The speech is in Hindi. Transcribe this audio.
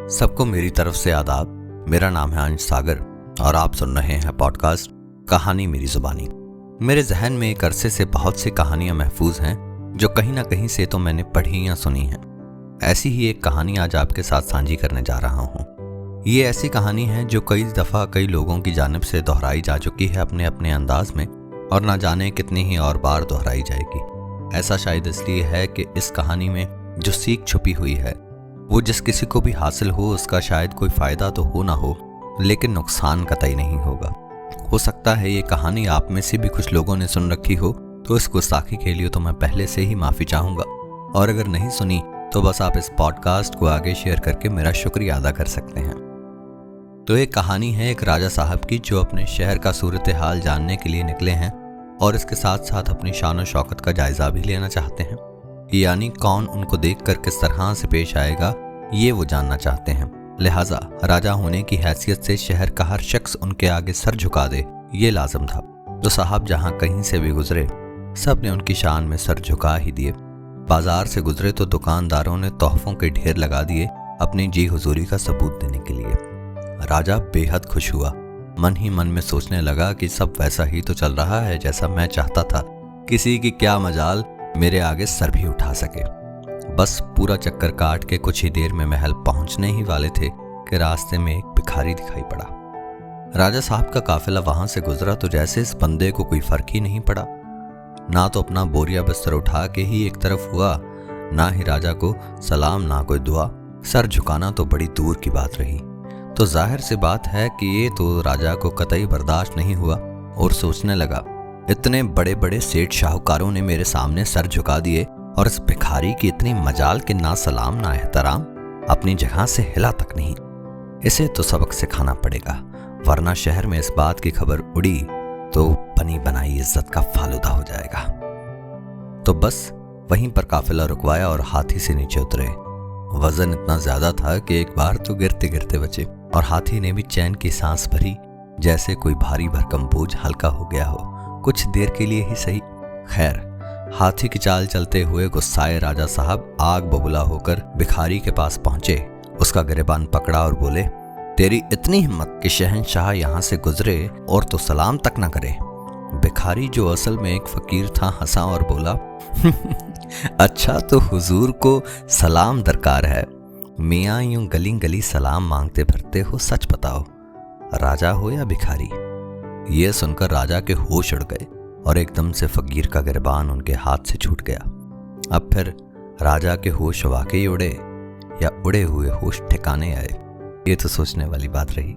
सबको मेरी तरफ से आदाब। मेरा नाम है अंश सागर और आप सुन रहे हैं पॉडकास्ट कहानी मेरी जुबानी। मेरे जहन में एक अरसे से बहुत सी कहानियां महफूज हैं जो कहीं ना कहीं से तो मैंने पढ़ी या सुनी हैं। ऐसी ही एक कहानी आज आपके साथ साझी करने जा रहा हूँ। ये ऐसी कहानी है जो कई दफ़ा कई लोगों की जानिब से दोहराई जा चुकी है अपने अपने अंदाज में, और ना जाने कितनी ही और बार दोहराई जाएगी। ऐसा शायद इसलिए है कि इस कहानी में जो सीख छुपी हुई है वो जिस किसी को भी हासिल हो उसका शायद कोई फ़ायदा तो हो ना हो, लेकिन नुकसान कतई नहीं होगा। हो सकता है ये कहानी आप में से भी कुछ लोगों ने सुन रखी हो, तो इस गुस्ताखी के लिए तो मैं पहले से ही माफ़ी चाहूँगा, और अगर नहीं सुनी तो बस आप इस पॉडकास्ट को आगे शेयर करके मेरा शुक्रिया अदा कर सकते हैं। तो एक कहानी है एक राजा साहब की जो अपने शहर का सूरत हाल जानने के लिए निकले हैं और इसके साथ साथ अपनी शान और शौकत का जायजा भी लेना चाहते हैं, यानी कौन उनको देखकर किस तरह से पेश आएगा ये वो जानना चाहते हैं। लिहाजा राजा होने की हैसियत से शहर का हर शख्स उनके आगे सर झुका दे ये लाजम था। तो साहब जहां कहीं से भी गुजरे सब ने उनकी शान में सर झुका ही दिए। बाजार से गुजरे तो दुकानदारों ने तोहफों के ढेर लगा दिए अपनी जी हुजूरी का सबूत देने के लिए। राजा बेहद खुश हुआ, मन ही मन में सोचने लगा कि सब वैसा ही तो चल रहा है जैसा मैं चाहता था, किसी की क्या मजाल मेरे आगे सर भी उठा सके। बस पूरा चक्कर काट के कुछ ही देर में महल पहुंचने ही वाले थे कि रास्ते में एक भिखारी दिखाई पड़ा। राजा साहब का काफिला वहां से गुजरा तो जैसे इस बंदे को कोई फर्क ही नहीं पड़ा। ना तो अपना बोरिया बिस्तर उठा के ही एक तरफ हुआ, ना ही राजा को सलाम ना कोई दुआ। सर झुकाना तो बड़ी दूर की बात रही। तो जाहिर सी बात है कि ये तो राजा को कतई बर्दाश्त नहीं हुआ और सोचने लगा, इतने बड़े बड़े सेठ शाहूकारों ने मेरे सामने सर झुका दिए और इस भिखारी की इतनी मजाल के ना सलाम ना एहतराम, अपनी जगह से हिला तक नहीं। इसे तो सबक सिखाना पड़ेगा, वरना शहर में इस बात की खबर उड़ी तो बनी बनाई इज्जत का फालूदा हो जाएगा। तो बस वहीं पर काफिला रुकवाया और हाथी से नीचे उतरे। वजन इतना ज्यादा था कि एक बार तो गिरते गिरते बचे और हाथी ने भी चैन की सांस भरी, जैसे कोई भारी भरकम बोझ हल्का हो गया हो, कुछ देर के लिए ही सही। खैर, हाथी की चाल चलते हुए गुस्साए राजा साहब आग बबूला होकर भिखारी के पास पहुंचे, उसका गिरेबान पकड़ा और बोले, तेरी इतनी हिम्मत कि शहंशाह यहाँ से गुजरे और तो सलाम तक न करे। भिखारी जो असल में एक फकीर था हंसा और बोला, अच्छा तो हुजूर को सलाम दरकार है, मियाँ यूं गली गली सलाम मांगते फिरते हो, सच बताओ राजा हो या भिखारी। ये सुनकर राजा के होश उड़ गए और एकदम से फकीर का गिरबान उनके हाथ से छूट गया। अब फिर राजा के होश वाकई उड़े या उड़े हुए होश ठिकाने आए, ये तो सोचने वाली बात रही।